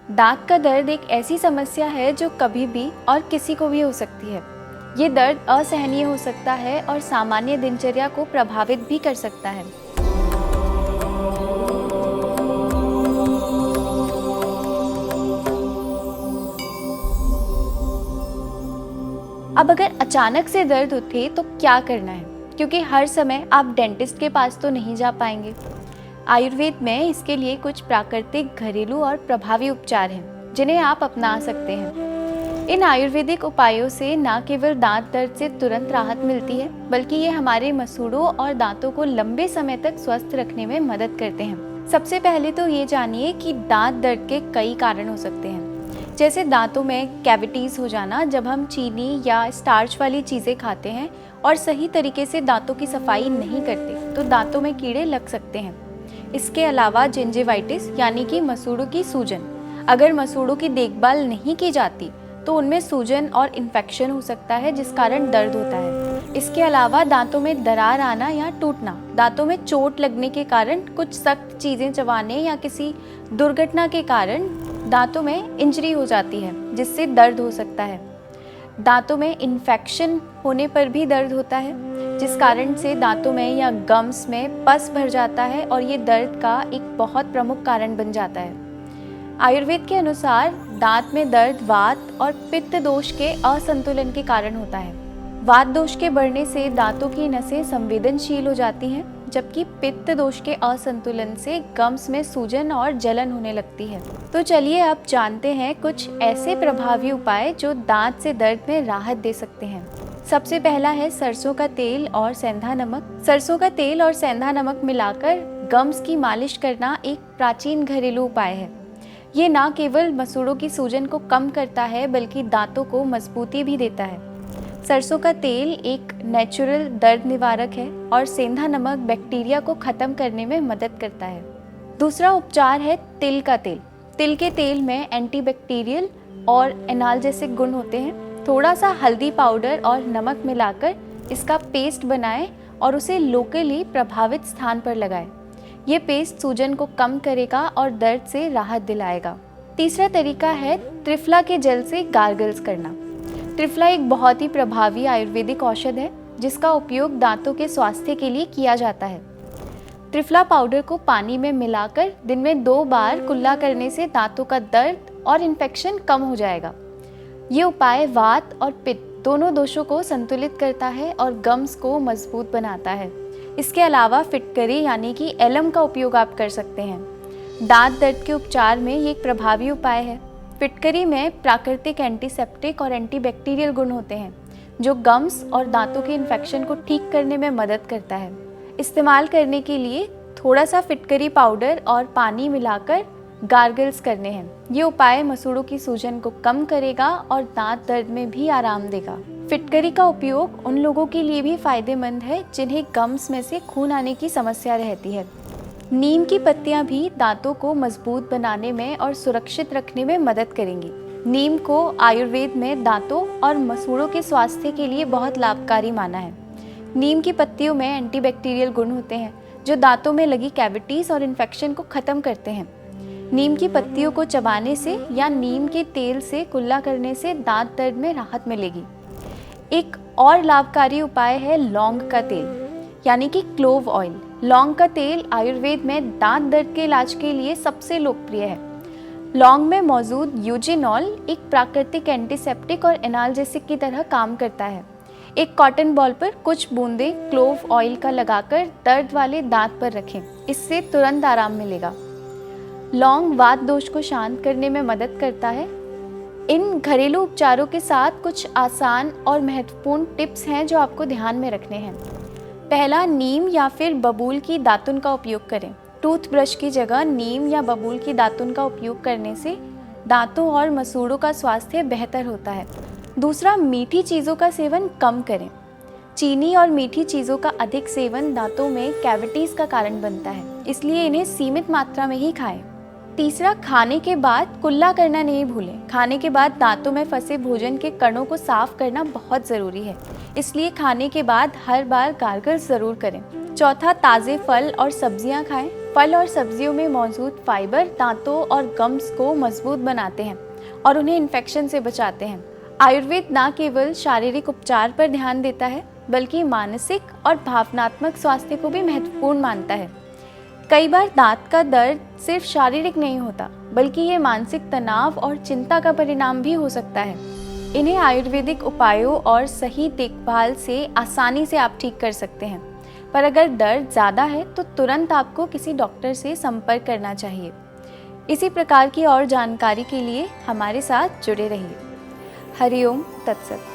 दांत का दर्द एक ऐसी समस्या है जो कभी भी और किसी को भी हो सकती है। ये दर्द असहनीय हो सकता है और सामान्य दिनचर्या को प्रभावित भी कर सकता है। अब अगर अचानक से दर्द उठे तो क्या करना है, क्योंकि हर समय आप डेंटिस्ट के पास तो नहीं जा पाएंगे। आयुर्वेद में इसके लिए कुछ प्राकृतिक, घरेलू और प्रभावी उपचार हैं जिन्हें आप अपना सकते हैं। इन आयुर्वेदिक उपायों से न केवल दांत दर्द से तुरंत राहत मिलती है, बल्कि ये हमारे मसूड़ों और दांतों को लंबे समय तक स्वस्थ रखने में मदद करते हैं। सबसे पहले तो ये जानिए कि दांत दर्द के कई कारण हो सकते हैं, जैसे दांतों में कैविटीज़ हो जाना जब हम चीनी या स्टार्च वाली चीज़ें खाते हैं और सही तरीके से दांतों की सफाई नहीं करते तो दांतों में कीड़े लग सकते हैं। इसके अलावा जिंजिवाइटिस यानी कि मसूड़ों की सूजन, अगर मसूड़ों की देखभाल नहीं की जाती तो उनमें सूजन और इन्फेक्शन हो सकता है जिस कारण दर्द होता है। इसके अलावा दांतों में दरार आना या टूटना, दांतों में चोट लगने के कारण, कुछ सख्त चीज़ें चबाने या किसी दुर्घटना के कारण दांतों में इंजरी हो जाती है जिससे दर्द हो सकता है। दांतों में इन्फेक्शन होने पर भी दर्द होता है, जिस कारण से दांतों में या गम्स में पस भर जाता है और ये दर्द का एक बहुत प्रमुख कारण बन जाता है। आयुर्वेद के अनुसार दांत में दर्द वात और पित्त दोष के असंतुलन के कारण होता है। वात दोष के बढ़ने से दांतों की नसें संवेदनशील हो जाती हैं, जबकि पित्त दोष के असंतुलन से गम्स में सूजन और जलन होने लगती है। तो चलिए अब जानते हैं कुछ ऐसे प्रभावी उपाय जो दांत से दर्द में राहत दे सकते हैं। सबसे पहला है सरसों का तेल और सेंधा नमक। सरसों का तेल और सेंधा नमक मिलाकर गम्स की मालिश करना एक प्राचीन घरेलू उपाय है। ये न केवल मसूड़ों की सूजन को कम करता है बल्कि दांतों को मजबूती भी देता है। सरसों का तेल एक नेचुरल दर्द निवारक है और सेंधा नमक बैक्टीरिया को खत्म करने में मदद करता है। दूसरा उपचार है तिल का तेल। तिल के तेल में एंटीबैक्टीरियल और एनाल्जेसिक गुण होते हैं। थोड़ा सा हल्दी पाउडर और नमक मिलाकर इसका पेस्ट बनाएं और उसे लोकली प्रभावित स्थान पर लगाएं। ये पेस्ट सूजन को कम करेगा और दर्द से राहत दिलाएगा। तीसरा तरीका है त्रिफला के जल से गार्गल्स करना। त्रिफला एक बहुत ही प्रभावी आयुर्वेदिक औषध है जिसका उपयोग दांतों के स्वास्थ्य के लिए किया जाता है। त्रिफला पाउडर को पानी में मिलाकर दिन में 2 बार कुल्ला करने से दांतों का दर्द और इन्फेक्शन कम हो जाएगा। ये उपाय वात और पित्त दोनों दोषों को संतुलित करता है और गम्स को मजबूत बनाता है। इसके अलावा फिटकरी यानी कि एलम का उपयोग आप कर सकते हैं। दांत दर्द के उपचार में ये एक प्रभावी उपाय है। फिटकरी में प्राकृतिक एंटीसेप्टिक और एंटीबैक्टीरियल गुण होते हैं जो गम्स और दांतों के इन्फेक्शन को ठीक करने में मदद करता है। इस्तेमाल करने के लिए थोड़ा सा फिटकरी पाउडर और पानी मिलाकर गार्गल्स करने हैं। ये उपाय मसूड़ों की सूजन को कम करेगा और दांत दर्द में भी आराम देगा। फिटकरी का उपयोग उन लोगों के लिए भी फायदेमंद है जिन्हें गम्स में से खून आने की समस्या रहती है। नीम की पत्तियां भी दांतों को मजबूत बनाने में और सुरक्षित रखने में मदद करेंगी। नीम को आयुर्वेद में दांतों और मसूड़ों के स्वास्थ्य के लिए बहुत लाभकारी माना है। नीम की पत्तियों में एंटीबैक्टीरियल गुण होते हैं जो दांतों में लगी कैविटीज और इन्फेक्शन को खत्म करते हैं। नीम की पत्तियों को चबाने से या नीम के तेल से कुल्ला करने से दांत दर्द में राहत मिलेगी। एक और लाभकारी उपाय है लौंग का तेल यानी कि क्लोव ऑयल। लौंग का तेल आयुर्वेद में दांत दर्द के इलाज के लिए सबसे लोकप्रिय है। लौंग में मौजूद यूजिनॉल एक प्राकृतिक एंटीसेप्टिक और एनाल्जेसिक की तरह काम करता है। एक कॉटन बॉल पर कुछ बूंदें क्लोव ऑयल का लगाकर दर्द वाले दांत पर रखें, इससे तुरंत आराम मिलेगा। लौंग वात दोष को शांत करने में मदद करता है। इन घरेलू उपचारों के साथ कुछ आसान और महत्वपूर्ण टिप्स हैं जो आपको ध्यान में रखने हैं। पहला, नीम या फिर बबूल की दातुन का उपयोग करें। टूथब्रश की जगह नीम या बबूल की दातुन का उपयोग करने से दांतों और मसूड़ों का स्वास्थ्य बेहतर होता है। दूसरा, मीठी चीज़ों का सेवन कम करें। चीनी और मीठी चीज़ों का अधिक सेवन दांतों में कैविटीज़ का कारण बनता है, इसलिए इन्हें सीमित मात्रा में ही खाएं। तीसरा, खाने के बाद कुल्ला करना नहीं भूलें। खाने के बाद दांतों में फंसे भोजन के कणों को साफ करना बहुत ज़रूरी है, इसलिए खाने के बाद हर बार गार्गल्स ज़रूर करें। चौथा, ताज़े फल और सब्जियां खाएं। फल और सब्जियों में मौजूद फाइबर दांतों और गम्स को मजबूत बनाते हैं और उन्हें इन्फेक्शन से बचाते हैं। आयुर्वेद न केवल शारीरिक उपचार पर ध्यान देता है बल्कि मानसिक और भावनात्मक स्वास्थ्य को भी महत्वपूर्ण मानता है। कई बार दांत का दर्द सिर्फ शारीरिक नहीं होता बल्कि ये मानसिक तनाव और चिंता का परिणाम भी हो सकता है। इन्हें आयुर्वेदिक उपायों और सही देखभाल से आसानी से आप ठीक कर सकते हैं। पर अगर दर्द ज़्यादा है तो तुरंत आपको किसी डॉक्टर से संपर्क करना चाहिए। इसी प्रकार की और जानकारी के लिए हमारे साथ जुड़े रहिए। हरिओम तत्सत।